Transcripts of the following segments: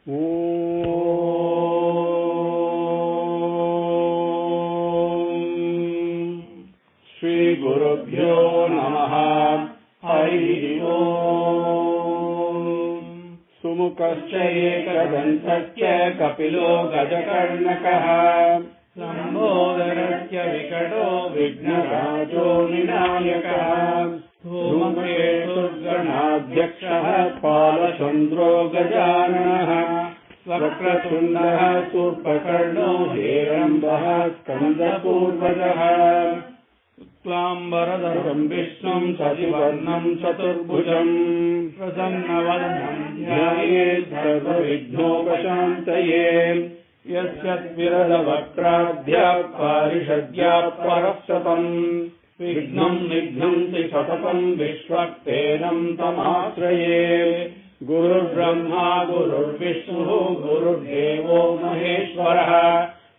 Shri Gurubhyo Namaha. Hari Om. Sumukascha ekadantaccha kapilo gajakarnakaha. Lambodharasya vikato vignarajo vinayakaha. Dhumketurganadhyakshaha Palachandro Gajananaha. Vakratundha Surpakarno Herambha Skandapurvajaha. Utlambaradharam Vishnum Sasivarnam Chaturbhujam. Prasannavadhanam Dhyayet Sarvavighnopashantaye. Yasyat Viradavakradhya Parishadya Parashatam. Vignam Nidhanti Satatam Vishwaktenam Tamasraye. Gurur Brahma Gurur Vishnu Gurur Devo Maheshwaraha.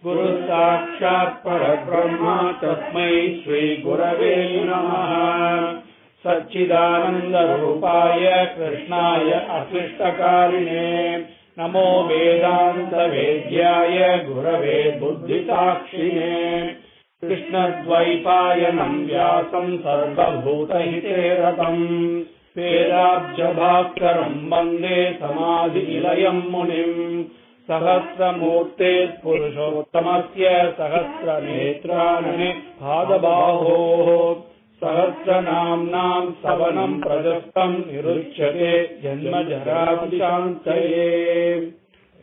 Guru Sakshat Parabrahma Tasmai Shri Gurave Namaha. Satchidananda Rupaya Krishnaya Aklishtakarine. Namo Vedanta Vedyaya Gurave Buddhitakshine. Krishna Dvaipayanam Vyasam Sarvabhutahite Ratam. Vedabjabhakaram Vande Samadhi Ilayam Munim. Sahasramurte Purushottamasya Sahasranetrane Bhadabaho. Sahasranamnam Savanam Prajastam Niruchyate Janma Jarabhishantaye.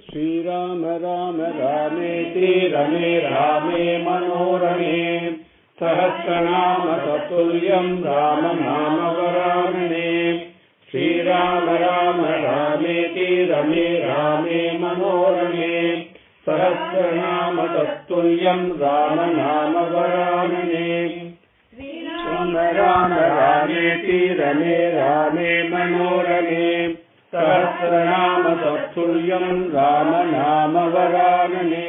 Shri Rama Rama Rameti Rame Rame Manorame. Sahasranama Tatulyam Rama Nama Varanane. Shri Rama Rama Rameti Rame Rame Manorame. Sahasranama Tatulyam Rama Nama Varanane. Rama Rama Rameti Rame Rame Manorame. Sahasranama Tatulyam Rama Nama Varanane.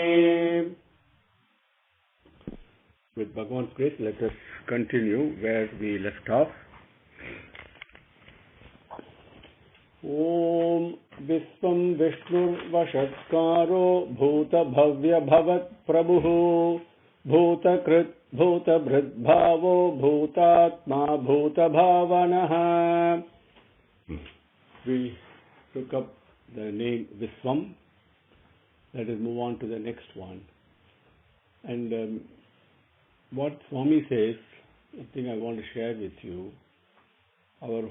With Bhagavan's grace, let us continue where we left off. Om Vishvam Vishnu Vashatkaro Bhuta Bhavya Bhavat Prabhu Bhuta Krit Bhuta Bhrit Bhavo Bhutatma Bhuta Bhavanaha. We took up the name Vishwam. Let us move on to the next one. And what Swami says, I think I want to share with you, our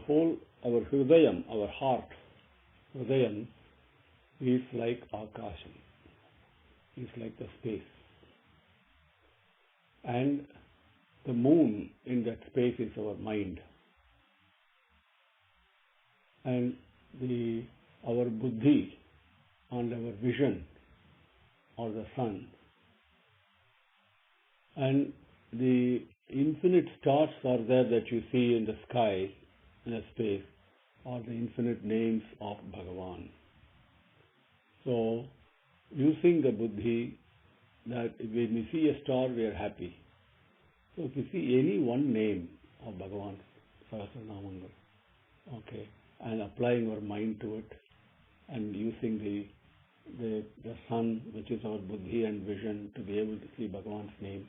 Hridayam, our heart, Hridayam, is like Akasham, is like the space. And the moon in that space is our mind. And our buddhi and our vision are the sun. And the infinite stars are there that you see in the sky, in the space, are the infinite names of Bhagavan. So, using the buddhi, that when we see a star, we are happy. So, if you see any one name of Bhagavan, Sahasranamam, okay, and applying our mind to it, and using the sun, which is our buddhi and vision, to be able to see Bhagavan's name,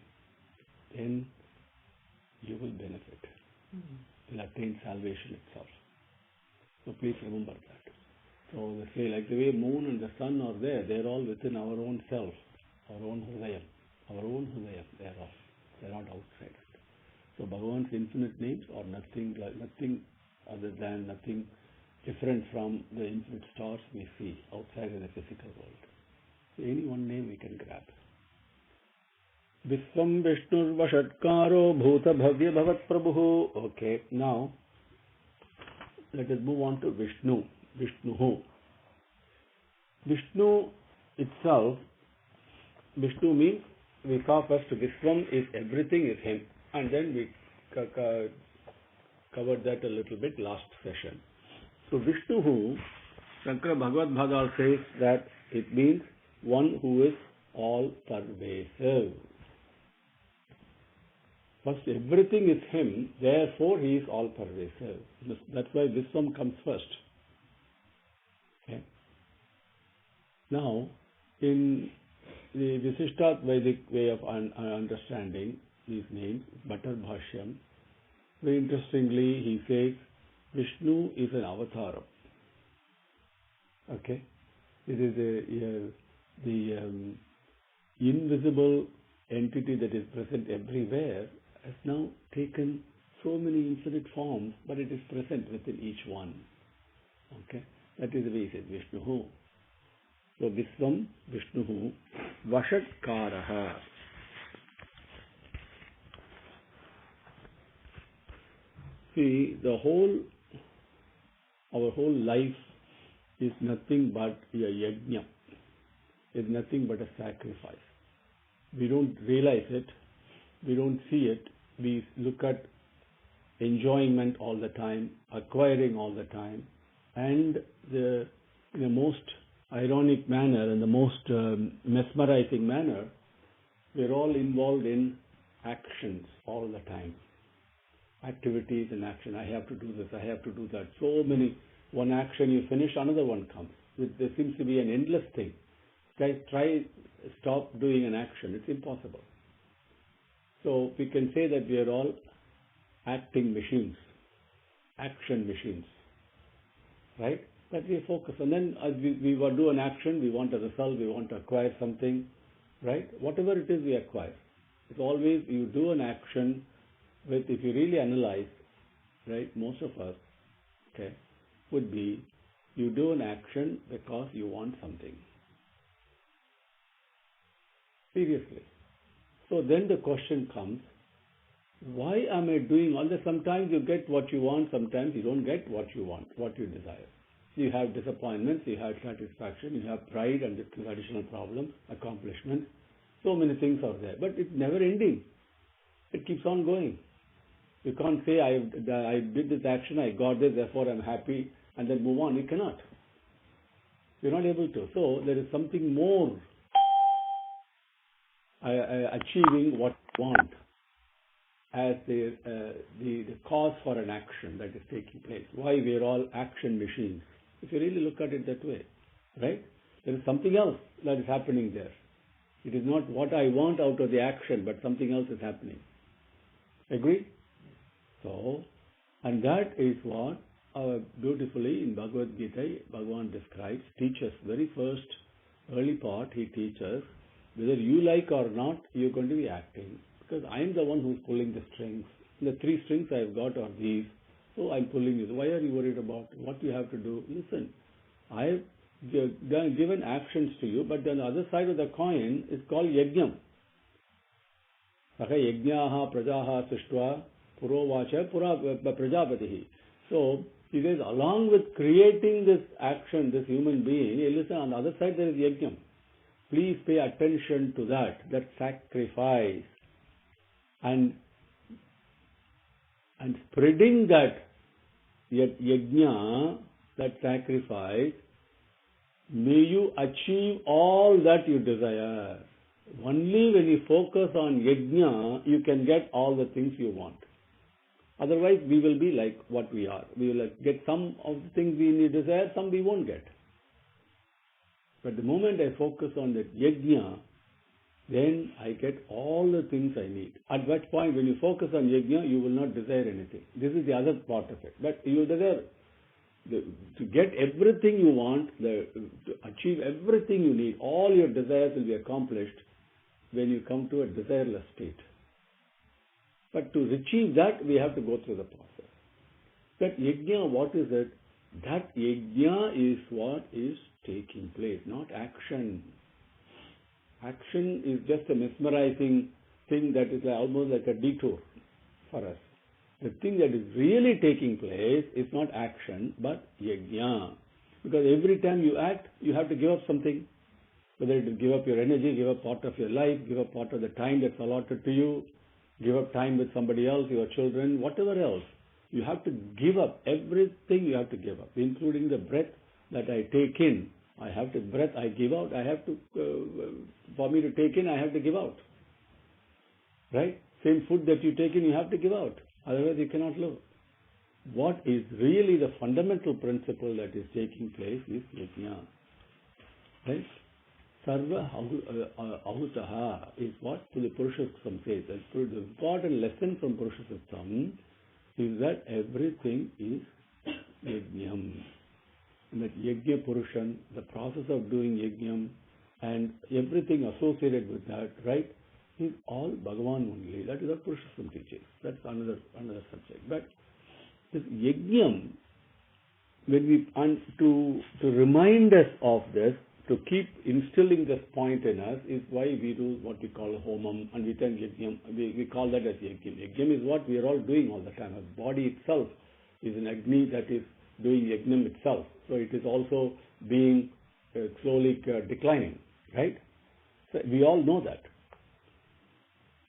then you will benefit. You will attain salvation itself. So please remember that. So they say, like the way moon and the sun are there, they are all within our own self, our own hridayam. They are all. They are not outside. So Bhagavan's infinite names are nothing other than nothing different from the infinite stars we see outside in the physical world. So any one name we can grab. Vishvam Vishnur Vashatkaro Bhuta Bhavya Bhavat Prabhu. Okay, now let us move on to Vishnu. Vishnu itself, Vishnu means, we saw first Vishwam is everything is him, and then we covered that a little bit last session. So Vishnu, Sankara Bhagavad says that it means one who is all pervasive. First, everything is him, therefore he is all pervasive. That's why Vishwam comes first. Okay? Now, in the Visishta-Vedic way of understanding these names, Bhattar Bhashyam, very interestingly, he says Vishnu is an avatar. Okay, it is the invisible entity that is present everywhere has now taken so many infinite forms, but it is present within each one. Okay, that is the way he said Vishnu. So Visvam Vishnu Vashatkaraha. See, our whole life is nothing but a yajna, is nothing but a sacrifice. We don't realize it, we don't see it, we look at enjoyment all the time, acquiring all the time, and in the most ironic manner and the most mesmerizing manner, we're all involved in actions all the time. Activities and action. I have to do this, I have to do that. So many. One action you finish, another one comes. There seems to be an endless thing. Stop doing an action. It's impossible. So we can say that we are all acting machines, action machines, right? That we focus. And then as we do an action, we want a result, we want to acquire something, right? Whatever it is we acquire. It's always you do an action with, if you really analyze, right, most of us, okay, would be you do an action because you want something. Seriously. So then the question comes, why am I doing all this? Sometimes you get what you want, sometimes you don't get what you want, what you desire. You have disappointments, you have satisfaction, you have pride and additional problems, accomplishments. So many things are there. But it's never ending. It keeps on going. You can't say, I did this action, I got this, therefore I'm happy, and then move on. You cannot. You're not able to. So there is something more achieving what you want as the cause for an action that is taking place. Why we are all action machines. If you really look at it that way, right? There is something else that is happening there. It is not what I want out of the action, but something else is happening. Agree? So, and that is what beautifully in Bhagavad Gita, Bhagavan describes, teaches, very first early part, he teaches, whether you like or not, you're going to be acting. Because I am the one who's pulling the strings. The three strings I've got are these. So I'm pulling this. Why are you worried about what you have to do? Listen, I've given actions to you, but then the other side of the coin is called yajnam. Yajnaha prajaha sishtva purovacha prajapatihi. So he says, along with creating this action, this human being, listen, on the other side there is yajnam. Please pay attention to that sacrifice. And spreading that yajna, that sacrifice, may you achieve all that you desire. Only when you focus on yajna, you can get all the things you want. Otherwise, we will be like what we are. We will get some of the things we desire, some we won't get. But the moment I focus on that yajna, then I get all the things I need. At that point, when you focus on yajna, you will not desire anything. This is the other part of it. But you desire to get everything you want, to achieve everything you need. All your desires will be accomplished when you come to a desireless state. But to achieve that, we have to go through the process. That yajna, what is it? That yajna is what is taking place, not action. Action is just a mesmerizing thing that is almost like a detour for us. The thing that is really taking place is not action, but yajna. Because every time you act, you have to give up something. Whether it is give up your energy, give up part of your life, give up part of the time that's allotted to you, give up time with somebody else, your children, whatever else. You have to give up. Everything you have to give up, including the breath that I take in. I have to breath, I give out. I have to, for me to take in, I have to give out. Right? Same food that you take in, you have to give out. Otherwise, you cannot live. What is really the fundamental principle that is taking place is yajna. Right? Sarva ahutaha is what the Purushottam says. The important lesson from Purushottam is that everything is yajnam. That yajna Purushan, the process of doing yajnam and everything associated with that, right, is all Bhagavan only. That is what Purushottam teaches. That's another subject. But this yajnam, when we to remind us of this, to keep instilling this point in us, is why we do what we call homam, and we think yajnam. We call that as yajnam. Yajnam is what we are all doing all the time. Our body itself is an agni that is doing yajnam itself. So it is also being slowly declining, right? So we all know that.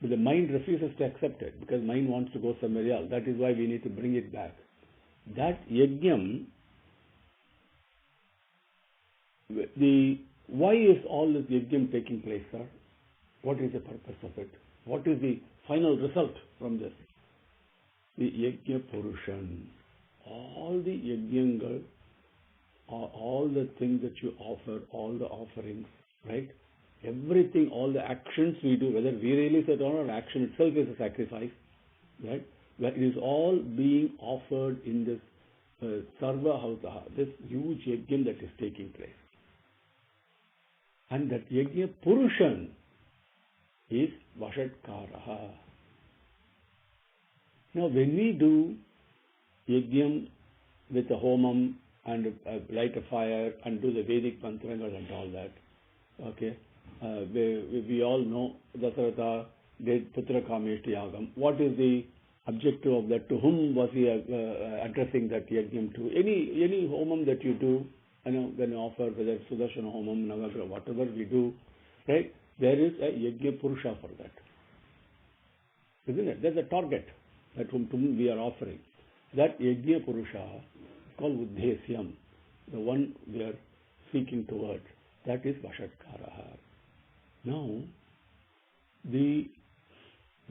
But the mind refuses to accept it because mind wants to go somewhere else. That is why we need to bring it back. That yajnam, why is all this yajnam taking place, sir? What is the purpose of it? What is the final result from this? The yajna purushan. All the yajnangal, all the things that you offer, all the offerings, right? Everything, all the actions we do, whether we realize it or not, action itself is a sacrifice, right? But it is all being offered in this sarva hautaha, this huge yajna that is taking place. And that yajna purushan is vashatkaraha. Now when we do yajnam with a homam and light a fire and do the Vedic mantrangal and all that, okay, we all know Dasaratha did Putra Kameshti Yagam. What is the objective of that? To whom was he addressing that yajnam to? Any homam that you do, when you offer, whether Sudarshana homam, Navagraha, whatever we do, right? There is a yajna purusha for that. Isn't it? There's a target that to whom we are offering. That yajna purusha is called uddhesyam, the one we are seeking towards. That is vashatkaraha. Now, if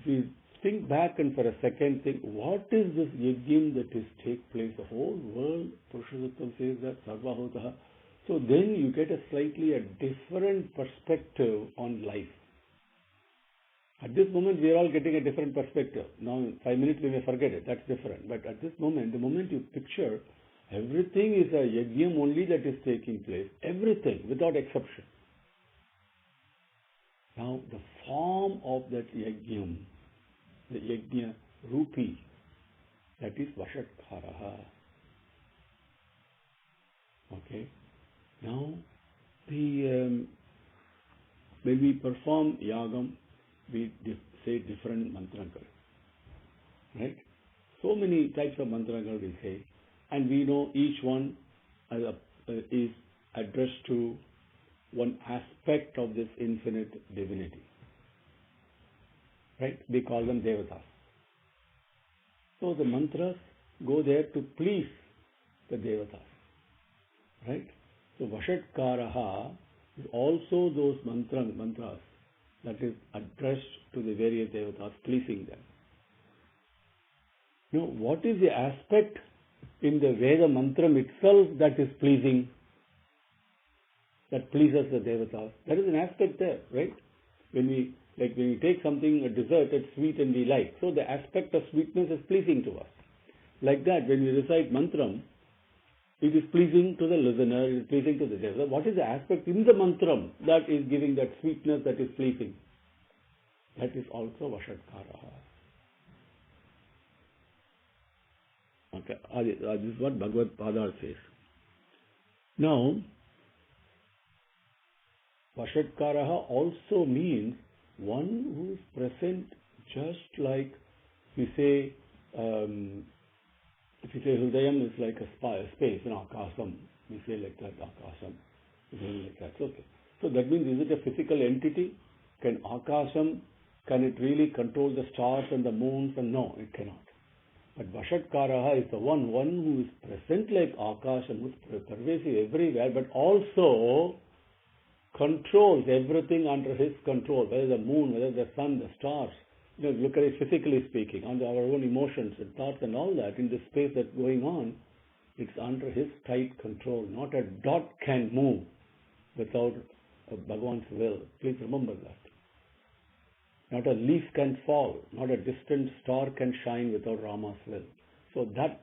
we think back and for a second think, what is this yajna that is take place? The whole world, Purushottam says that sarva hotaha. So then you get a slightly different perspective on life. At this moment, we are all getting a different perspective. Now, in 5 minutes, we may forget it. That's different. But at this moment, the moment you picture, everything is a yajna only that is taking place. Everything, without exception. Now, the form of that yajna, the yajna rupi, that is vashatkaraha. Okay. Now, when we perform yagam, we say different mantrangal, right? So many types of mantrangal we say, and we know each one is addressed to one aspect of this infinite divinity, right? We call them devatas. So the mantras go there to please the devatas, right? So vashatkaraha is also those mantras that is addressed to the various devatas, pleasing them. Now, what is the aspect in the Veda mantram itself that is pleasing, that pleases the devatas? There is an aspect there, right? When we take something, a dessert, it's sweet and we like. So the aspect of sweetness is pleasing to us. Like that, when we recite mantram, it is pleasing to the listener, it is pleasing to the devata. What is the aspect in the mantram that is giving that sweetness that is pleasing? That is also vashatkaraha. Okay, this is what Bhagavad Padar says. Now, vashatkaraha also means one who is present, just like we say, if you say Hridayam is like a space, Akasam, we say like that, Akasam, we say like that. Okay. So that means, is it a physical entity? Can Akasam, can it really control the stars and the moons? And no, it cannot. But Vashatkaraha is the one who is present like Akasam, who is pervasive everywhere, but also controls everything under his control, whether the moon, whether the sun, the stars. Look at it physically speaking, under our own emotions and thoughts and all that, in the space that's going on, it's under his tight control. Not a dot can move without Bhagavan's will. Please remember that. Not a leaf can fall, not a distant star can shine without Rama's will. So that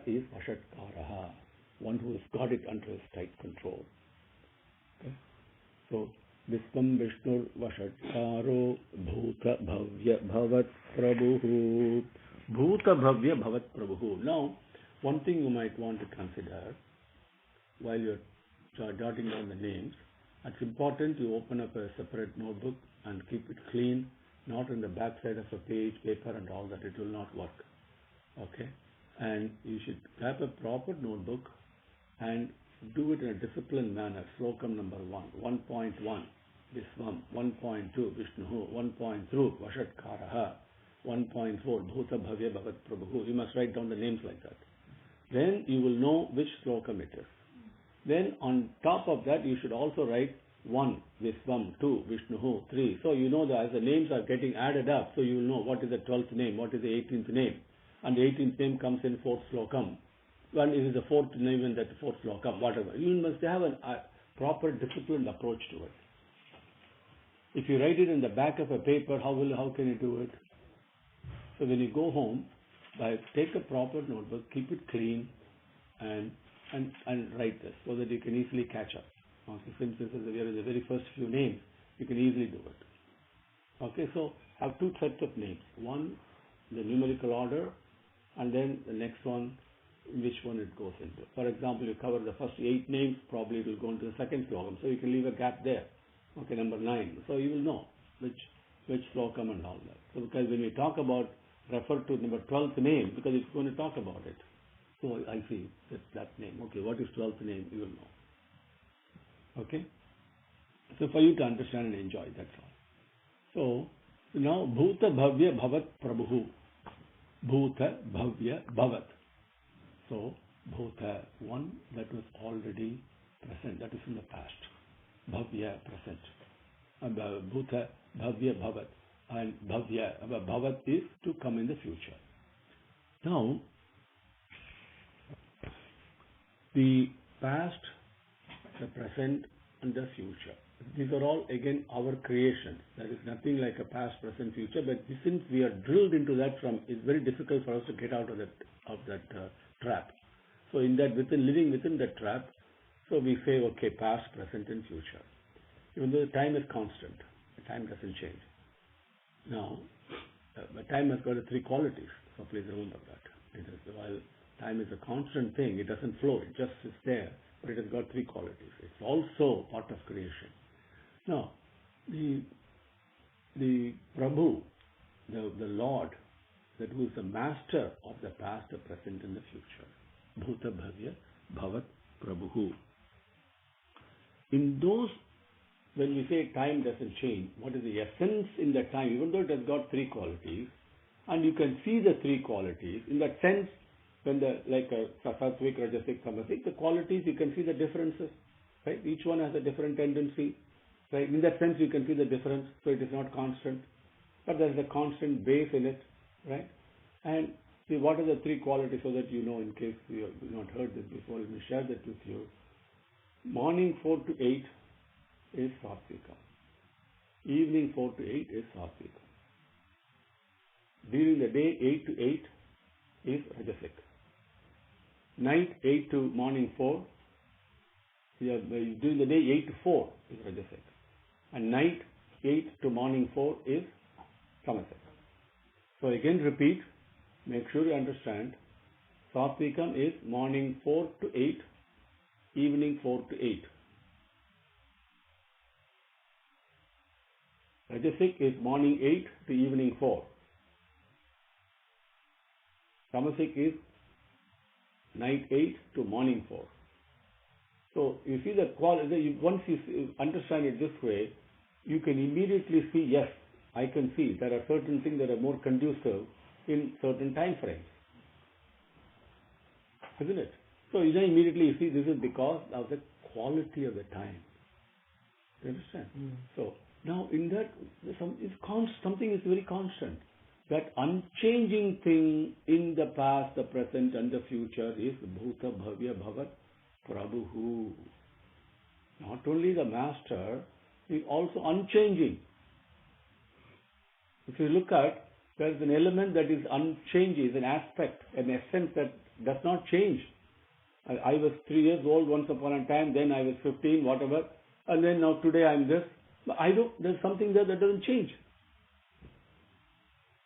is Vashatkaraha, one who has got it under his tight control. Okay? So, Vishvam Vishnur Vashatkaro Bhuta Bhavya Bhavat Prabhu. Bhuta Bhavya Bhavat Prabhu. Now, one thing you might want to consider while you're jotting down the names, it's important you open up a separate notebook and keep it clean, not in the back side of a page, paper and all that. It will not work. Okay? And you should grab a proper notebook and do it in a disciplined manner. Slokam number 1, 1.1, Vishwam, 1.2, Vishnu, 1.3, Vashatkaraha, 1.4, Bhuta Bhavya Bhavat Prabhu. You must write down the names like that. Then you will know which slokam it is. Then on top of that, you should also write 1, Vishwam, 2, Vishnu, 3. So you know that as the names are getting added up, so you will know what is the 12th name, what is the 18th name. And the 18th name comes in 4th slokam. Well, it is the 4th name in that 4th slokam, whatever. You must have a proper disciplined approach to it. If you write it in the back of a paper, how can you do it? So when you go home, take a proper notebook, keep it clean, and write this so that you can easily catch up. Okay, for instance, if we are in the very first few names, you can easily do it. Okay, so have 2 sets of names. One, the numerical order, and then the next one, which one it goes into. For example, you cover the first 8 names, probably it will go into the second slokam, so you can leave a gap there. Okay, number 9. So you will know which slokam and all that. So because when we talk about, refer to number 12th name, because it's going to talk about it. So I see that name. Okay, what is 12th name? You will know. Okay? So for you to understand and enjoy, that's all. So now, Bhuta Bhavya Bhavat Prabhu. Bhuta Bhavya Bhavat. So, Bhuta, one that was already present, that is in the past. Bhavya, present. And Bhuta Bhavya Bhavat. And Bhavat is to come in the future. Now, the past, the present, and the future. These are all again our creations. There is nothing like a past, present, future. But since we are drilled into that, it's very difficult for us to get out of that trap. So in that, living within that trap, so we say, okay, past, present, and future. Even though the time is constant, the time doesn't change. Now, but time has got 3 qualities. So please remember that. While time is a constant thing, it doesn't flow. It just is there. But it has got 3 qualities. It's also part of creation. Now, the Prabhu, the Lord, that who is the master of the past, the present, and the future. Bhuta Bhavya Bhavat Prabhu. In those, when we say time doesn't change, what is the essence in the time? Even though it has got 3 qualities, and you can see the 3 qualities, in that sense, when like a Satvik, Rajasic, Tamasik, the qualities, you can see the differences, right? Each one has a different tendency, right? In that sense, you can see the difference, so it is not constant, but there is a constant base in it, right? And see, what are the 3 qualities, so that you know, in case you have not heard this before, let me share that with you. Morning 4 to 8 is Satvika. Evening 4 to 8 is Satvika. During the day 8 to 8 is Rajasic. Night 8 to morning 4, during the day 8 to 4 is Rajasic. And night 8 to morning 4 is Tamasik. So again repeat, make sure you understand. Satvikam is morning 4 to 8, evening 4 to 8. Rajasic is morning 8 to evening 4. Tamasik is night 8 to morning 4. So you see the quality, once you understand it this way, you can immediately see, yes, I can see there are certain things that are more conducive in certain time frames. Isn't it? So you then immediately see this is because of the quality of the time. You understand? So now in that, something is very constant. That unchanging thing in the past, the present, and the future is Bhuta Bhavya Bhavat Prabhu. Not only the master, he is also unchanging. If you look at, there is an element that is unchanging, an aspect, an essence that does not change. I was 3 years old once upon a time, then I was 15, whatever, and then now today I am this. But there's something there that doesn't change.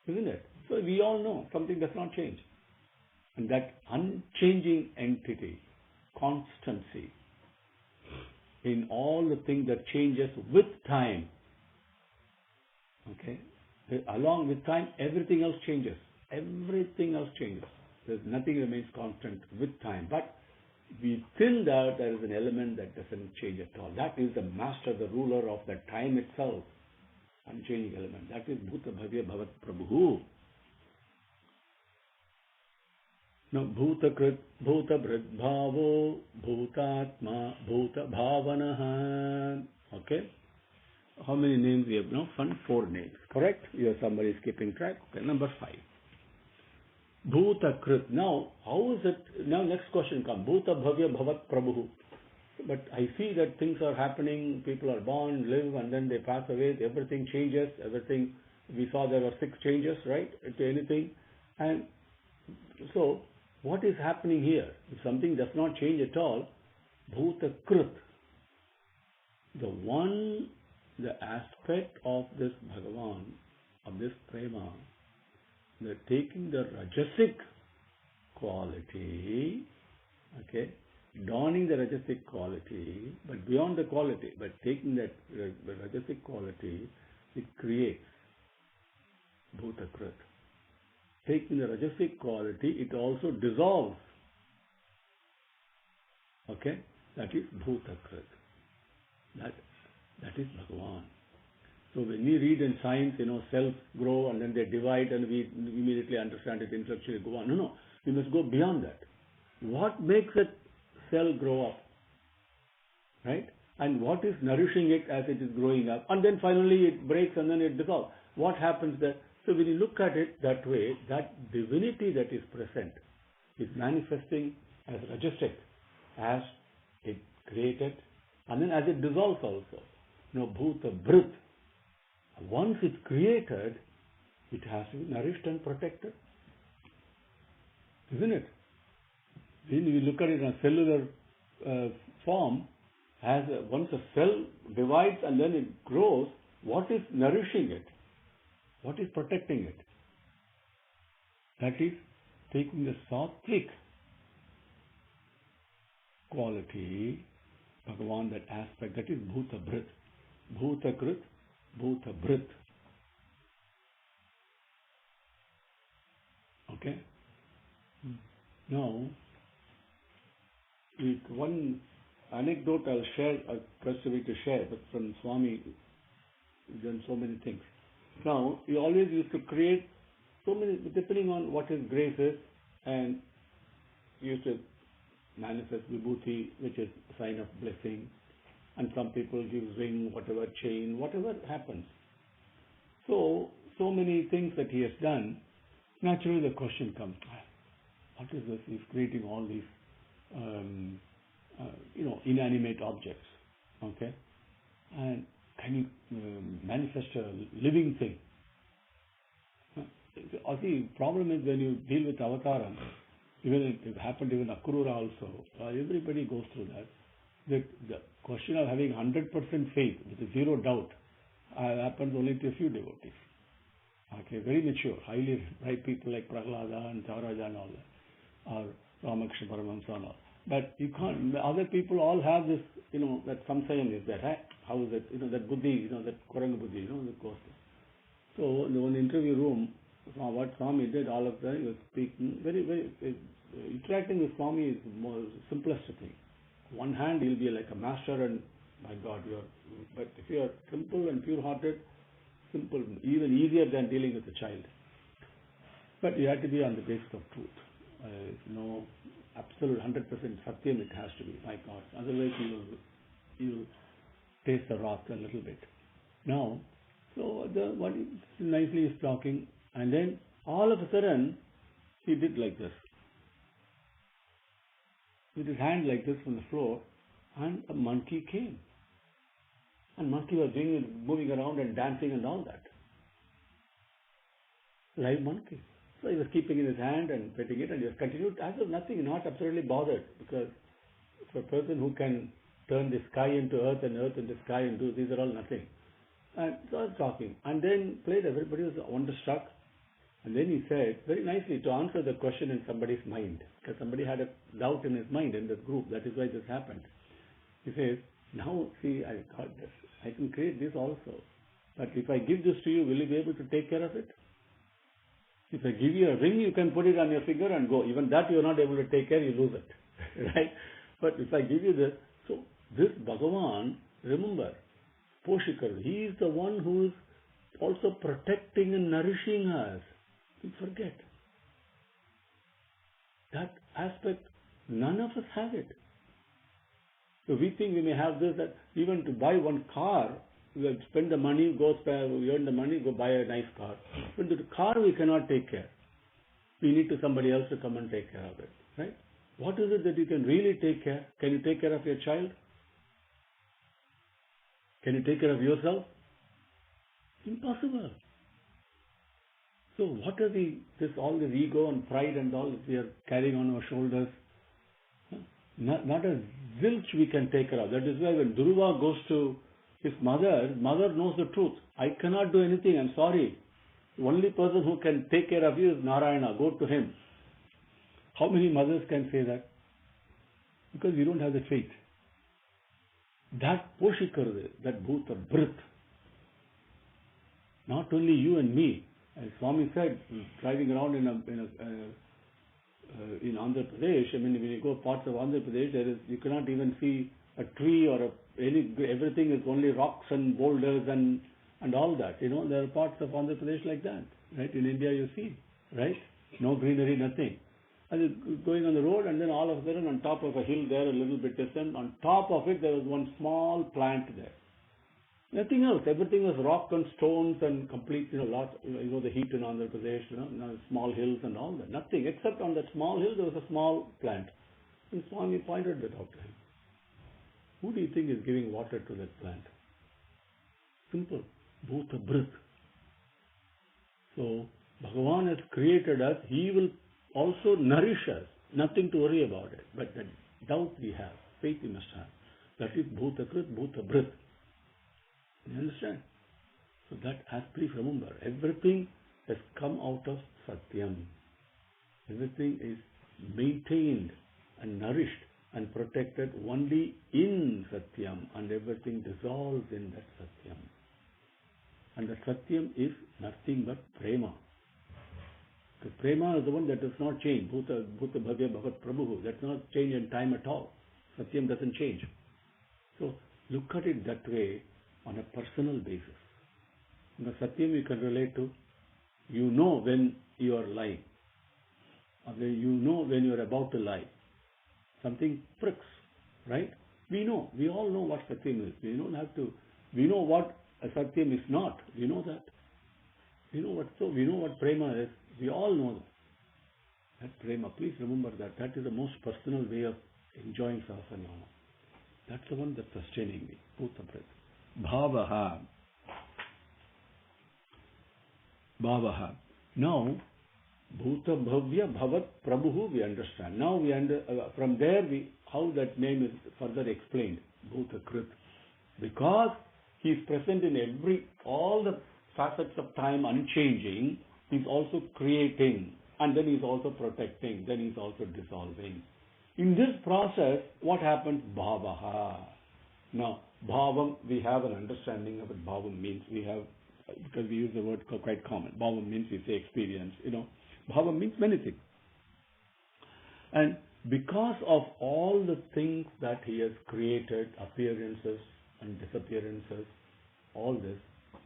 Isn't it? So we all know something does not change. And that unchanging entity, constancy, in all the things that changes with time. Okay? Along with time, everything else changes. Everything else changes. There's nothing remains constant with time. But within that, there is an element that doesn't change at all. That is the master, the ruler of the time itself. Unchanging element. That is Bhuta Bhavya Bhavat Prabhu. No, Bhuta Krit, Bhuta Bhrit Bhavo, Bhutatma, Bhuta Bhavanaha. Okay? How many names we have now? 4 names. Correct? Somebody is keeping track. Okay, number 5. Bhuta Krit. Now, how is it? Now, next question comes. Bhuta Bhavya Bhavat Prabhu. But I see that things are happening. People are born, live, and then they pass away. Everything changes. Everything. We saw there were 6 changes, right? To anything. And so, what is happening here? If something does not change at all, Bhuta Krit. The aspect of this Bhagavan, of this Prema, the taking the Rajasic quality, okay, dawning the Rajasic quality, but beyond the quality, but taking that Rajasic quality, it creates Bhuta Krit. Taking the Rajasic quality, it also dissolves. Okay, that is Bhuta Krit. That is Bhagavan. So when we read in science, cells grow and then they divide and we immediately understand it intellectually go on. No. We must go beyond that. What makes a cell grow up? Right? And what is nourishing it as it is growing up? And then finally it breaks and then it dissolves. What happens there? So when you look at it that way, that divinity that is present is manifesting as Rajasic, as it created, and then as it dissolves also. Bhuta Bhrit. Once it's created, it has to be nourished and protected. Isn't it? When you look at it in a cellular form, once a cell divides and then it grows, what is nourishing it? What is protecting it? That is taking the sattvic quality, Bhagavan, that aspect, that is Bhuta Bhrit. Bhuta Krit, Bhuta Bhrit. Okay? Now, one anecdote I'll share, a customary to share, but from Swami, he's done so many things. Now, he always used to create so many, depending on what his grace is, and he used to manifest vibhuti, which is a sign of blessing, and some people give ring, whatever, chain, whatever happens. So many things that he has done, naturally the question comes, what is this? He's creating all these, inanimate objects, okay? And can you manifest a living thing? The problem is when you deal with avataram, even it happened even Akrura also, everybody goes through that. The question of having 100% faith with zero doubt happens only to a few devotees. Okay, very mature, highly bright people like Prahlada and Tavaraja and all that, or Ramakrishna Paramahamsa and all. But you can't, other people all have this, that samsayam is there, right? How is it, that buddhi, that Kuranga buddhi, that goes there. So in one interview room, what Swami did, all of them, he was speaking, very, very, interacting with Swami is the more simplest thing. One hand, he'll be like a master and, my God, but if you are simple and pure-hearted, simple, even easier than dealing with a child. But you have to be on the basis of truth. Absolute 100% Satyam it has to be, my God. Otherwise you will taste the wrath a little bit. Now, so what nicely is talking, and then all of a sudden, he did like this. With his hand like this from the floor, and a monkey came. And monkey was doing it, moving around and dancing and all that. Live monkey. So he was keeping in his hand and petting it, and he was continued as if nothing, not absolutely bothered, because for a person who can turn the sky into earth and earth into sky and do these are all nothing. And so I was talking, and then played. Everybody was wonderstruck, and then he said very nicely to answer the question in somebody's mind, because somebody had a doubt in his mind in the group. That is why this happened. He says, "Now see, I got this. I can create this also. But if I give this to you, will you be able to take care of it? If I give you a ring, you can put it on your finger and go. Even that you are not able to take care, you lose it. Right? But if I give you this, so this Bhagavan, remember, Poshikar, he is the one who is also protecting and nourishing us. We forget. That aspect, none of us have it. So we think we may have this, that even to buy one car, we will spend the money, we earn the money, go buy a nice car. But the car we cannot take care. We need to somebody else to come and take care of it. Right? What is it that you can really take care? Can you take care of your child? Can you take care of yourself? Impossible. So what are all this ego and pride and all that we are carrying on our shoulders? Not a zilch we can take care of. That is why when Dhruva goes to his mother knows the truth. I cannot do anything, I'm sorry. The only person who can take care of you is Narayana. Go to him. How many mothers can say that? Because we don't have the faith. That Poshikar, that Bhuta Brit, not only you and me, as Swami said, driving around in Andhra Pradesh, I mean, when you go parts of Andhra Pradesh, you cannot even see a tree or everything is only rocks and boulders and all that. There are parts of Andhra Pradesh like that, right? In India, you see, right? No greenery, nothing. And you're going on the road, and then all of a sudden, on top of a hill there, a little bit distant, on top of it, there was one small plant there. Nothing else. Everything was rock and stones and complete, the heat in Andhra Pradesh, small hills and all that. Nothing, except on that small hill, there was a small plant. And Swami pointed it out to him. Who do you think is giving water to that plant? Simple. Bhuta Brit. So, Bhagavan has created us. He will also nourish us. Nothing to worry about it. But the doubt we have, faith we must have. That is Bhuta Krit, Bhuta Brit. You understand? So that has, please remember, everything has come out of Satyam. Everything is maintained and nourished and protected only in Satyam, and everything dissolves in that Satyam. And the Satyam is nothing but Prema. The Prema is the one that does not change. Bhuta Bhavya Bhavat Prabhu. That's not change in time at all. Satyam doesn't change. So look at it that way on a personal basis. In the Satyam you can relate to, when you are lying, or when you are about to lie. Something pricks, right? We all know what Satyam is. We know what a Satyam is not. We know that. We know what Prema is. We all know that. That Prema, please remember that is the most personal way of enjoying Sahasranamam. That's the one that's sustaining me. Bhuta Brit. Bhavaha. Now, Bhuta Bhavya Bhavat Prabhu we understand. Now from there how that name is further explained. Bhuta Krit. Because he is present in all the facets of time unchanging, he is also creating, and then he is also protecting, then he is also dissolving. In this process, what happens? Bhavaha. Now, Bhavam, we have an understanding of what Bhavam means. Because we use the word quite common. Bhavam means we say experience. Bhavam means many things. And because of all the things that he has created, appearances and disappearances, all this,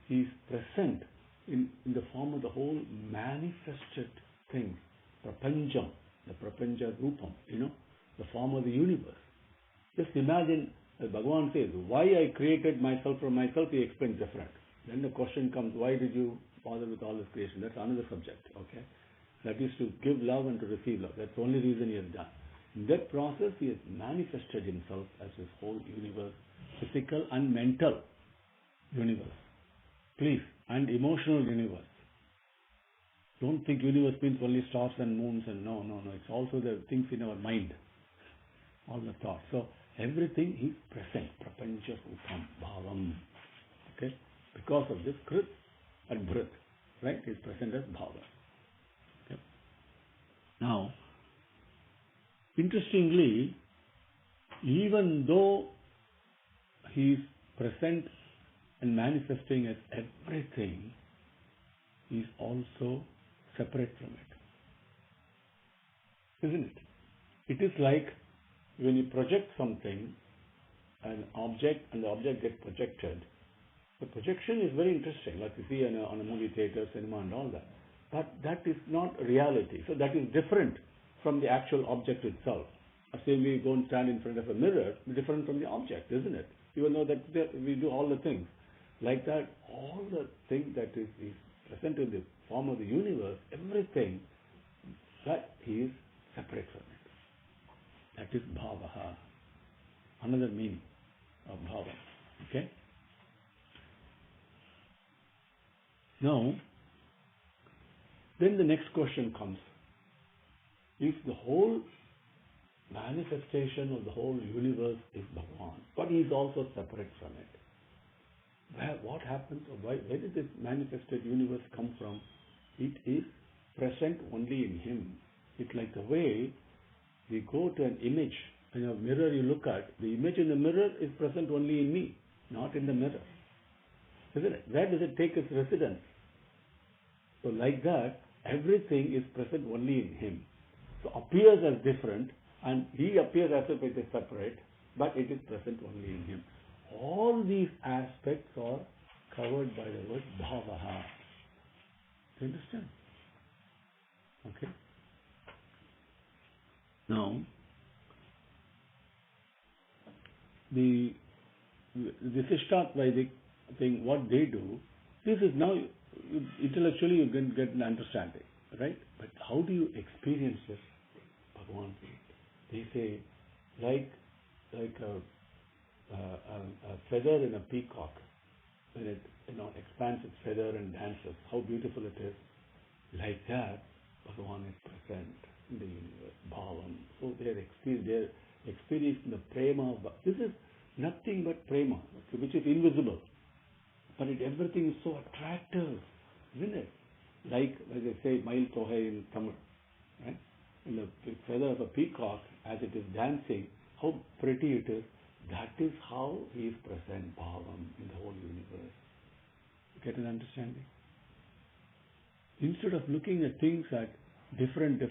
he is present in the form of the whole manifested things. Prapanjam, the Prapanja Rupam, the form of the universe. Just imagine, as Bhagavan says, why I created myself from myself, he explains different. Then the question comes, why did you bother with all this creation? That's another subject, okay? That is to give love and to receive love. That's the only reason he has done. In that process, he has manifested himself as his whole universe, physical and mental universe. Please, and emotional universe. Don't think universe means only stars and moons and no. It's also the things in our mind, all the thoughts. So everything is present. Prapancha Bhutam Bhavam. Okay? Because of this Krit and Bhrit, right? Is present as Bhava. Okay? Now, interestingly, even though he is present and manifesting as everything, he is also separate from it. Isn't it? It is like when you project something, an object, and the object gets projected. The projection is very interesting, like you see on a movie theater, cinema and all that. But that is not reality. So that is different from the actual object itself. Same way you go and stand in front of a mirror, different from the object, isn't it? Even though that we do all the things. Like that, all the things that is present in the form of the universe, everything, that he is separate from it. That is bhavaha. Another meaning of bhava. Okay? Now, then the next question comes. If the whole manifestation of the whole universe is Bhagavan, but he is also separate from it, what happens, or where did this manifested universe come from? It is present only in him. It's like the way we go to an image. In a mirror you look at, the image in the mirror is present only in me, not in the mirror. Isn't it? Where does it take its residence? So like that, everything is present only in him. So appears as different, and he appears as if it is separate, but it is present only in him. All these aspects are covered by the word bhavaha. Do you understand? Okay. Now, the Visishtatvaidik thing, what they do, this is now, intellectually you can get an understanding, right? But how do you experience this, Bhagavan? They say, like a feather in a peacock, when it expands its feather and dances, how beautiful it is. Like that, Bhagavan is present in the universe, bhavam. So they are experiencing the prema. This is nothing but prema, which is invisible. But everything is so attractive, isn't it? Like they say, Mail Tohe in Tamil, right? In the feather of a peacock, as it is dancing, how pretty it is. That is how he is present, bhavam, in the whole universe. Get an understanding? Instead of looking at things at different,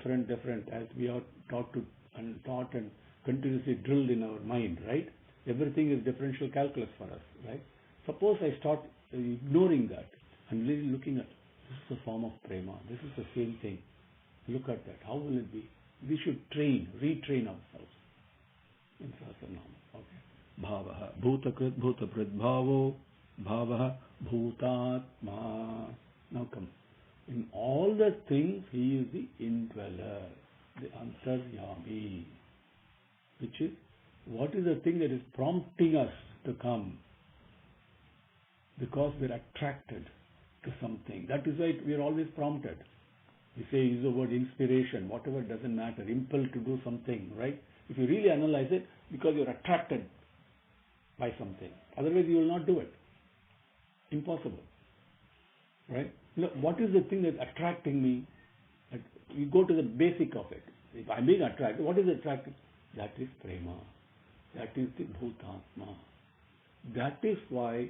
as we are taught and continuously drilled in our mind, right? Everything is differential calculus for us, right? Suppose I start ignoring that and really looking at this is a form of prema. This is the same thing. Look at that. How will it be? We should retrain ourselves in Sahasranamam. Okay. Bhavaha. Bhutakrit, bhutaprit, bhavo, bhavaha, bhutatma. Now come. In all the things, he is the indweller, the antaryami. Which is, what is the thing that is prompting us to come? Because we are attracted to something. That is why we are always prompted. We say, use the word inspiration, whatever, doesn't matter. Impel to do something, right? If you really analyze it, because you are attracted by something. Otherwise, you will not do it. Impossible. Right? Look, what is the thing that's attracting me? You go to the basic of it. If I'm being attracted, what is attracting? That is prema. That is the bhutatma. That is why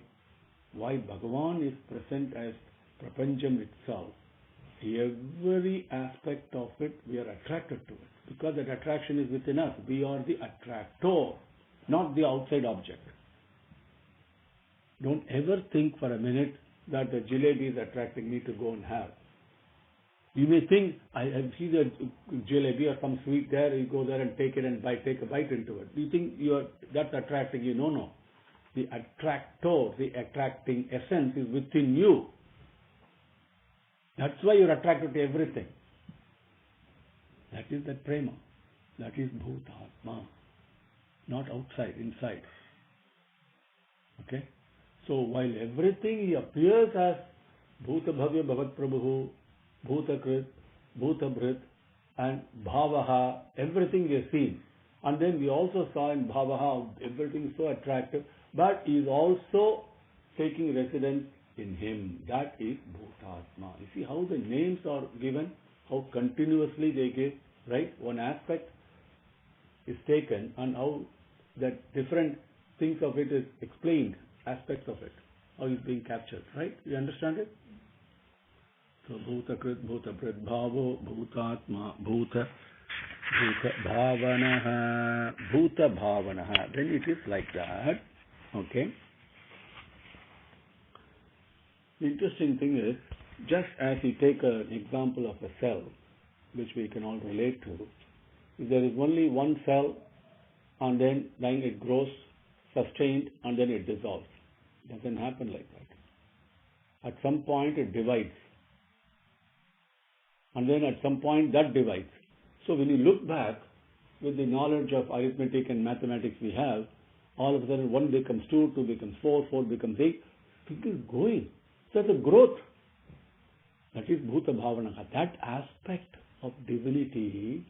Bhagavan is present as prapancham itself. Every aspect of it, we are attracted to it. Because that attraction is within us. We are the attractor, not the outside object. Don't ever think for a minute that the jalebi is attracting me to go and have. You may think, I see the jalebi or some sweet there, you go there and take it and take a bite into it. You think that's attracting you. No. The attractor, the attracting essence is within you. That's why you're attracted to everything. That is that prema. That is Bhutatma. Not outside, inside. Okay? So while everything he appears as Bhuta Bhavya Bhavat Prabhu, Bhuta Krit, Bhuta Bhrit, and Bhavaha, everything we have seen. And then we also saw in Bhavaha, everything is so attractive, but he is also taking residence in him. That is Bhutatma. You see how the names are given, how continuously they give, right? One aspect is taken and how that different things of it is explained, aspects of it, how it's being captured, right? You understand it? So Bhuta Krit, Bhuta Bhrit, Bhavo, Bhutatma, Bhuta Bhavanaha, Bhuta Bhavanaha. Then it is like that. Okay. The interesting thing is, just as you take an example of a cell, which we can all relate to, if there is only one cell and then it grows, sustained, and then it dissolves. It doesn't happen like that. At some point it divides. And then at some point that divides. So when you look back with the knowledge of arithmetic and mathematics we have, all of a sudden 1 becomes 2, 2 becomes 4, 4 becomes 8. It is going. So that's a growth. That is Bhuta Bhavana. That aspect of divinity,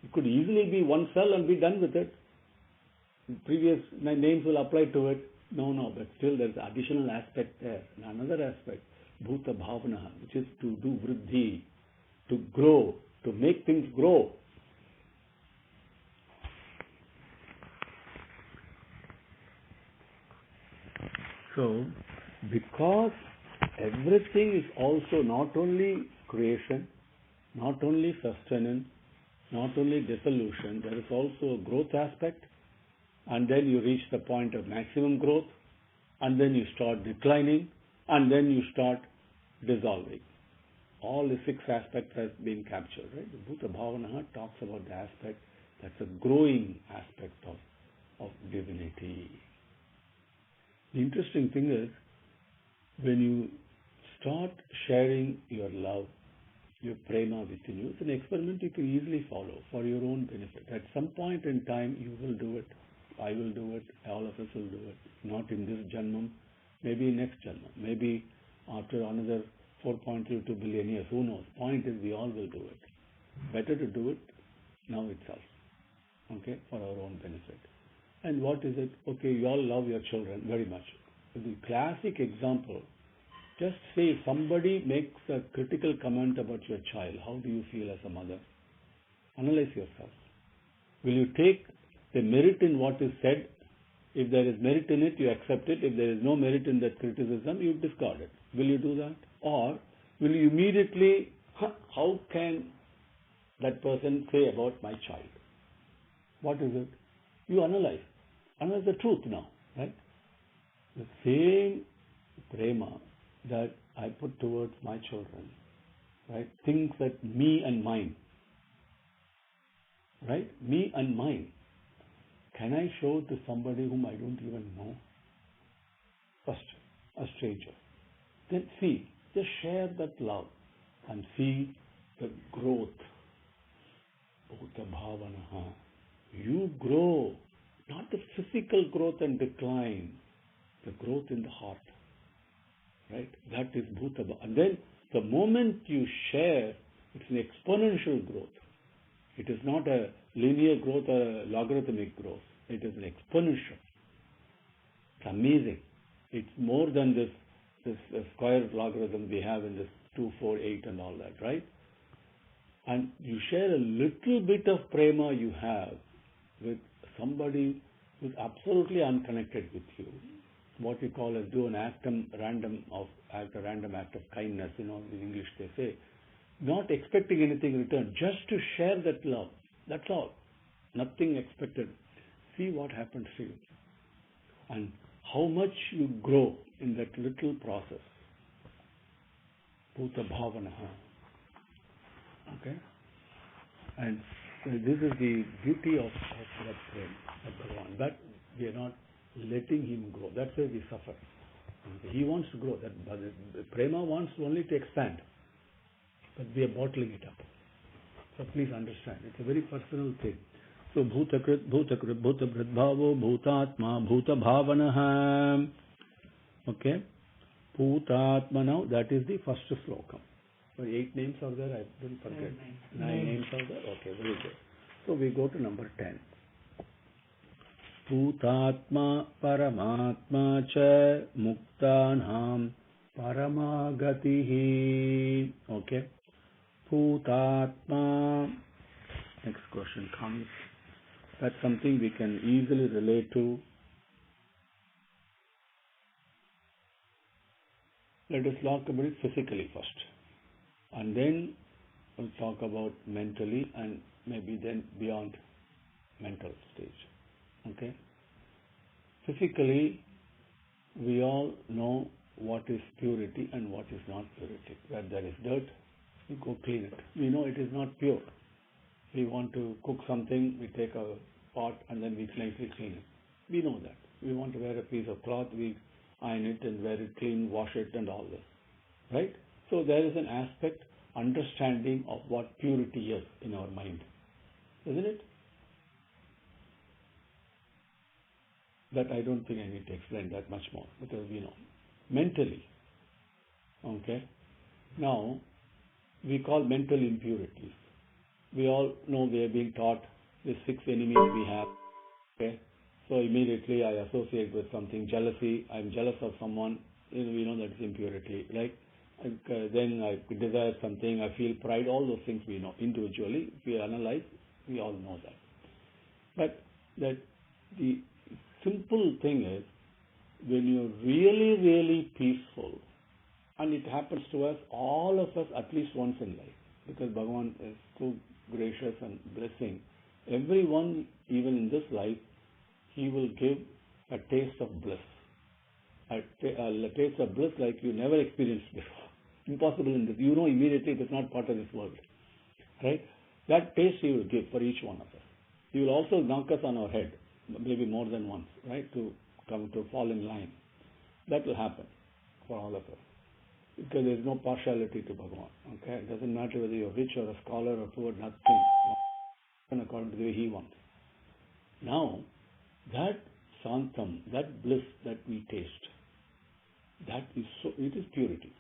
it could easily be one cell and be done with it. Previous names will apply to it. No, but still there is additional aspect there. And another aspect, Bhuta Bhavana, which is to do vriddhi, to grow, to make things grow. So, because everything is also not only creation, not only sustenance, not only dissolution, there is also a growth aspect, and then you reach the point of maximum growth, and then you start declining, and then you start dissolving. All the 6 aspects has been captured, right? The Bhuta Bhavana talks about the aspect that's a growing aspect of divinity. The interesting thing is, when you start sharing your love, your prema within you, it's an experiment you can easily follow for your own benefit. At some point in time, you will do it. I will do it. All of us will do it. Not in this Janmam, maybe next Janmam, maybe after another 4.32 billion years, who knows? Point is, we all will do it. Better to do it now itself, okay, for our own benefit. And what is it? Okay, you all love your children very much. The classic example, just say somebody makes a critical comment about your child. How do you feel as a mother? Analyze yourself. Will you take the merit in what is said? If there is merit in it, you accept it. If there is no merit in that criticism, you discard it. Will you do that? Or will you immediately, how can that person say about my child? What is it? You analyze. Analyze the truth now, right? The same prema that I put towards my children, right? Things that me and mine, right? Me and mine. Can I show to somebody whom I don't even know? First, a stranger. Then see, just share that love and see the growth. Bhuta Bhavana. You grow, not the physical growth and decline, the growth in the heart. Right? That is Bhuta Bhavana. And then the moment you share, it's an exponential growth. It is not a linear growth or a logarithmic growth. It is an exponential. It's amazing. It's more than this square logarithm we have in this 2, 4, 8 and all that, right? And you share a little bit of prema you have with somebody who's absolutely unconnected with you. What we call as do a random act of kindness, in English they say. Not expecting anything in return, just to share that love. That's all. Nothing expected. See what happens to you. And how much you grow in that little process. Bhuta Bhavana. Okay? And this is the beauty of that prema, of Bhagavan. But we are not letting him grow. That's why we suffer. He wants to grow. The prema wants only to expand. But we are bottling it up. So please understand, it's a very personal thing. So Bhutakrit, Bhutakrit, Bhutabhrit Bhavo, Bhutatma, Bhuta Bhavanaha. Okay. Bhutatma now, that is the first slokam. So 8 names are there, I didn't forget. 9 names are there? Okay, very good. So we go to number 10. Bhutatma Paramatma Cha Muktanam Paramagatihi. Okay. Bhutatma. Next question comes. That's something we can easily relate to. Let us talk about it physically first. And then we'll talk about mentally and maybe then beyond mental stage. Okay? Physically, we all know what is purity and what is not purity. Where there is dirt, we go clean it. We know it is not pure. We want to cook something, we take a pot and then we nicely clean it. We know that. We want to wear a piece of cloth, we iron it and wear it clean, wash it and all this. Right? So there is an aspect, understanding of what purity is in our mind. Isn't it? That I don't think I need to explain that much more because we know. Mentally. Okay? Now, we call mental impurities. We all know we are being taught the 6 enemies we have. Okay? So immediately I associate with something, jealousy. I'm jealous of someone. We know that is impurity. Right? Then I desire something. I feel pride. All those things we know individually. If we analyze, we all know that. But that the simple thing is, when you're really, really peaceful, and it happens to us, all of us, at least once in life, because Bhagavan is so gracious and blessing. Everyone, even in this life, he will give a taste of bliss. A taste of bliss like you never experienced before. Impossible in this. You know immediately it is not part of this world. Right? That taste he will give for each one of us. He will also knock us on our head, maybe more than once, right? To come to fall in line. That will happen for all of us. Because there is no partiality to Bhagavan. Okay? It doesn't matter whether you're rich or a scholar or poor, nothing. According to the way he wants. Now, that santam, that bliss that we taste, that is so, it is purity.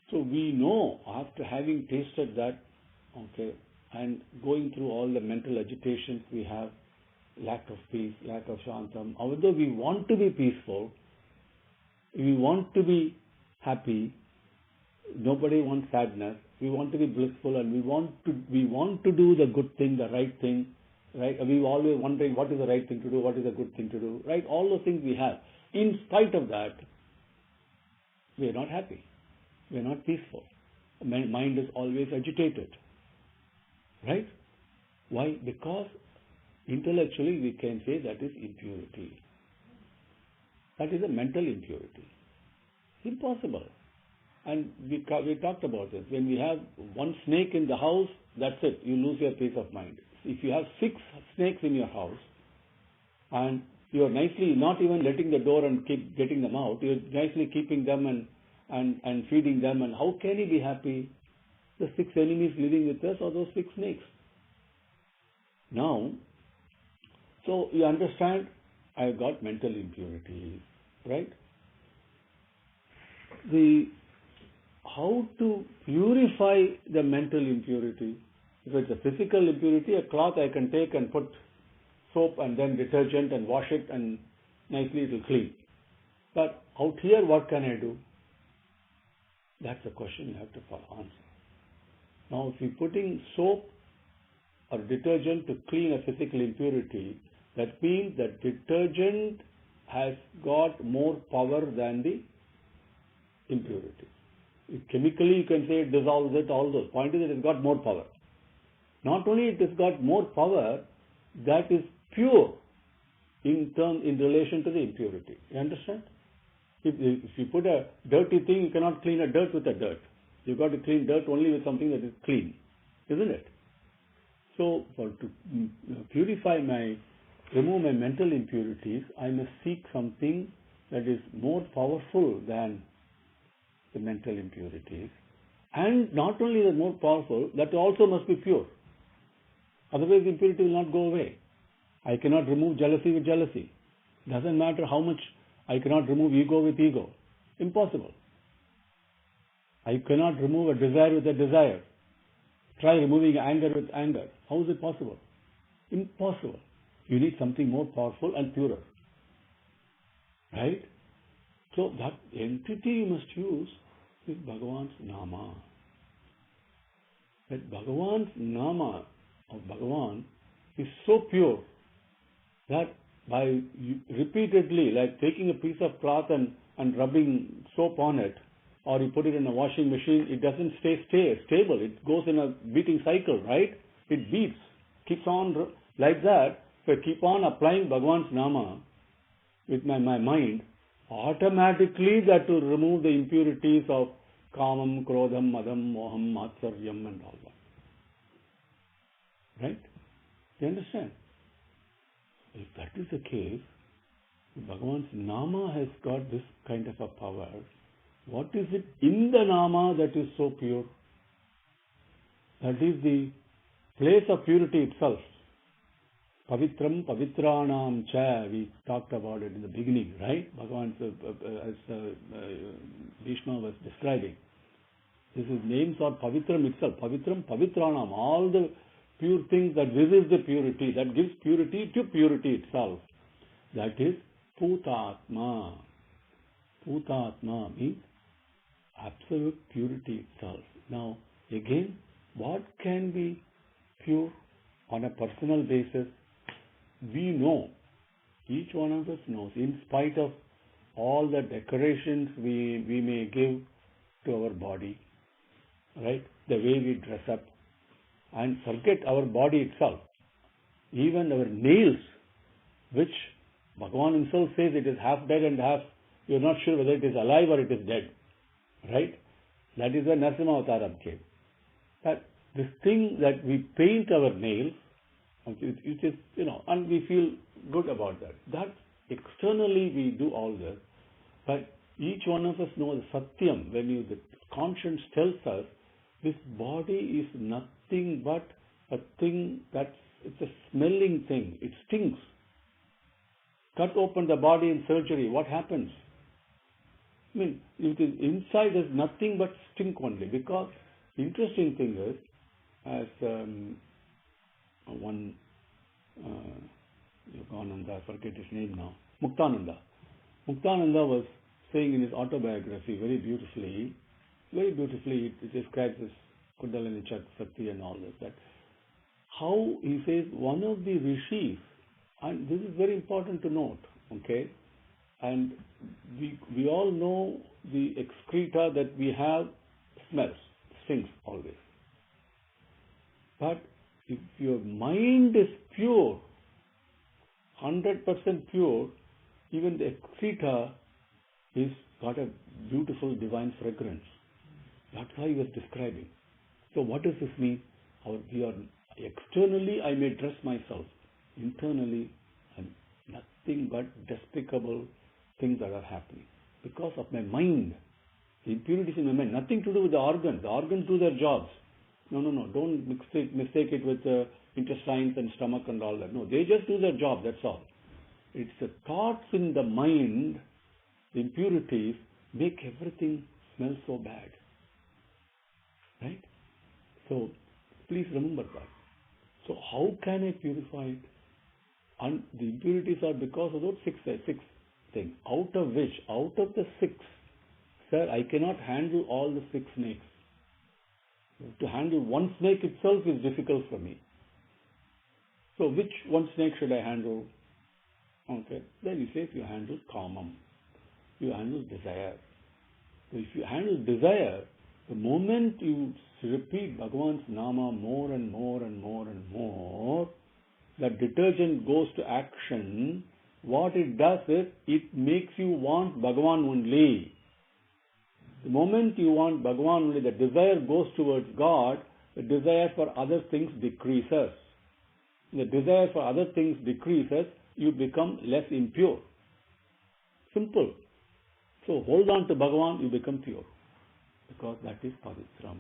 So we know after having tasted that, okay, and going through all the mental agitations we have, lack of peace, lack of shantam, although we want to be peaceful, we want to be happy, nobody wants sadness, we want to be blissful and we want to do the good thing, the right thing, right? We always wondering what is the right thing to do, what is the good thing to do, right? All those things we have. In spite of that, we are not happy. We are not peaceful. Mind is always agitated. Right? Why? Because intellectually we can say that is impurity. That is a mental impurity. Impossible. And we talked about this. When we have one snake in the house, that's it. You lose your peace of mind. If you have 6 snakes in your house, and you are nicely not even letting the door and keep getting them out, you are nicely keeping them and feeding them, and how can he be happy? The 6 enemies living with us or those 6 snakes. Now, so you understand, I have got mental impurity, right? How to purify the mental impurity? If it's a physical impurity, a cloth I can take and put soap and then detergent and wash it and nicely it will clean. But out here, what can I do? That's the question you have to answer. Now, if you're putting soap or detergent to clean a physical impurity, that means that detergent has got more power than the impurity. Chemically, you can say it dissolves it, all those. Point is, it has got more power. Not only it has got more power, that is pure in relation to the impurity. You understand? If you put a dirty thing, you cannot clean a dirt with a dirt. You've got to clean dirt only with something that is clean. Isn't it? So, to remove my mental impurities, I must seek something that is more powerful than the mental impurities. And not only the more powerful, that also must be pure. Otherwise, the impurity will not go away. I cannot remove jealousy with jealousy. Doesn't matter how much I cannot remove ego with ego. Impossible. I cannot remove a desire with a desire. Try removing anger with anger. How is it possible? Impossible. You need something more powerful and purer. Right? So that entity you must use is Bhagavan's Nama. That Bhagavan's Nama of Bhagavan is so pure that by repeatedly, like taking a piece of cloth and rubbing soap on it, or you put it in a washing machine, it doesn't stay stable. It goes in a beating cycle, right? It beats, keeps on like that. If I keep on applying Bhagavan's Nama with my mind, automatically that will remove the impurities of Kamam, Krodham, Madam, Moham, Matsaryam and all that. Right? You understand? If that is the case, Bhagavan's Nama has got this kind of a power. What is it in the Nama that is so pure? That is the place of purity itself. Pavitram Pavitranam Cha, we talked about it in the beginning, right? Bhagavan, as Vishnu was describing. This is names are Pavitram itself. Pavitram Pavitranam, all the pure things that visit the purity, that gives purity to purity itself. That is Bhutatma. Bhutatma means absolute purity itself. Now, again, what can be pure on a personal basis? We know, each one of us knows, in spite of all the decorations we may give to our body, right? The way we dress up, and forget our body itself. Even our nails, which Bhagavan himself says it is half dead and half, you're not sure whether it is alive or it is dead. Right? That is where Narasimha Avtaram came. That this thing that we paint our nails, it is, and we feel good about that. That externally we do all this, but each one of us knows Satyam, when the conscience tells us this body is nothing but a thing it's a smelling thing. It stinks. Cut open the body in surgery, what happens? I mean, it is inside is nothing but stink only. Because interesting thing is, as one Yogananda, I forget his name now, Muktananda was saying in his autobiography very beautifully, it describes this Kundalini Shakti and all this, that how he says one of the rishis, and this is very important to note, okay, and we all know the excreta that we have smells, stinks always. But if your mind is pure, 100% pure, even the excreta is got a beautiful divine fragrance. That's how he was describing. So what does this mean? We are externally I may dress myself. Internally I'm nothing but despicable things that are happening. Because of my mind. The impurities in my mind. Nothing to do with the organs. The organs do their jobs. No. Don't mistake it with intestines and stomach and all that. No, they just do their job. That's all. It's the thoughts in the mind, the impurities, make everything smell so bad. Right? So, please remember that. So, how can I purify it? And the impurities are because of those six things. Out of the six, sir, I cannot handle all the six snakes. To handle one snake itself is difficult for me. So, which one snake should I handle? Okay. Then he says you handle kamam. You handle desire. So, if you handle desire, the moment you repeat Bhagavan's Nama more and more and more and more, that detergent goes to action. What it does is, it makes you want Bhagavan only. The moment you want Bhagavan only, the desire goes towards God, the desire for other things decreases. The desire for other things decreases, you become less impure. Simple. So hold on to Bhagavan, you become pure. Because that is Pavitram.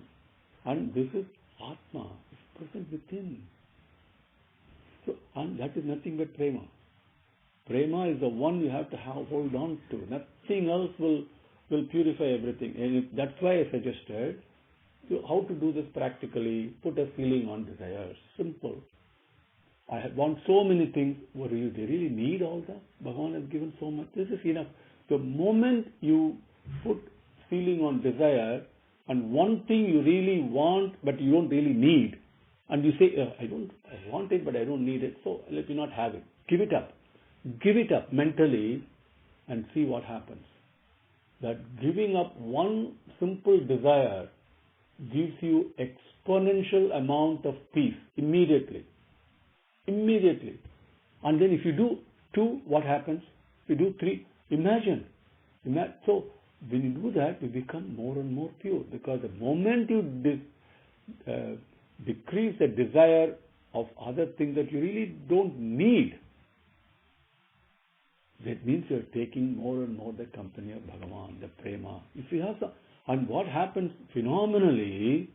And this is Atma, it's present within. So, and that is nothing but prema. Prema is the one you have to hold on to. Nothing else will purify everything. And that's why I suggested how to do this practically. Put a ceiling on desires. Simple. I want so many things. What do they really need all that? Bhagavan has given so much. This is enough. The moment you put ceiling on desire and one thing you really want but you don't really need, and you say, I want it but I don't need it, so let me not have it. Give it up. Give it up mentally and see what happens. That giving up one simple desire gives you exponential amount of peace immediately. Immediately. And then if you do 2, what happens? If you do 3, imagine. So when you do that, you become more and more pure, because the moment you decrease the desire of other things that you really don't need, that means you are taking more and more the company of Bhagavan, the prema. If you have some, and what happens phenomenally,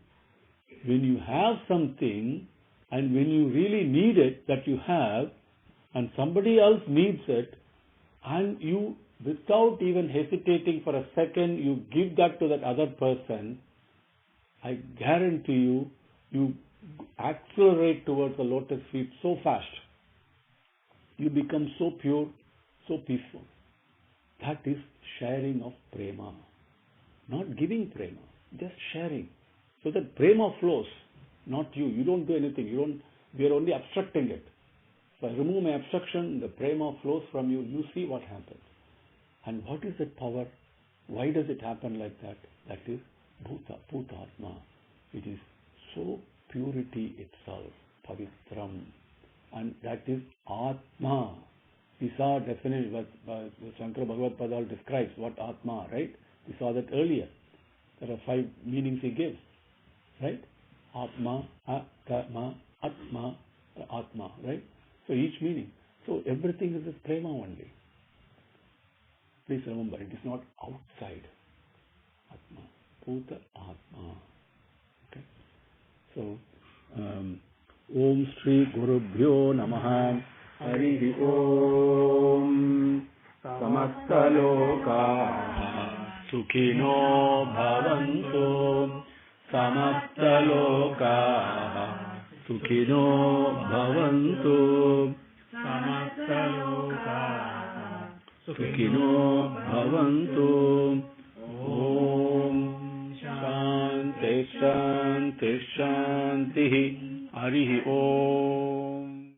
when you have something and when you really need it, that you have, and somebody else needs it, and you, without even hesitating for a second, you give that to that other person, I guarantee you, you accelerate towards the lotus feet so fast. You become so pure, so peaceful. That is sharing of prema. Not giving prema, just sharing. So that prema flows, not you. You don't do anything. We are only obstructing it. So I remove my obstruction, the prema flows from you. You see what happens. And what is that power? Why does it happen like that? That is Bhutatma. It is so purity itself, Pavitram. And that is Atma. We saw definition what Sankara Bhagavad Padal describes what Atma, right? We saw that earlier. There are 5 meanings he gives, right? Atma, Atma, Atma, Atma, right? So each meaning. So everything is this prema only. Please remember, it is not outside. Atma, Bhuta Atma. Okay. So, Om Shri Guru Bhyo Namaha. Hari Om. Samasta Loka Sukhino Bhavantu. Samasta Loka Sukhino Bhavantu. Samasta Loka Sukhino Bhavantu. Om Shanti Shanti Shanti. Hari Om.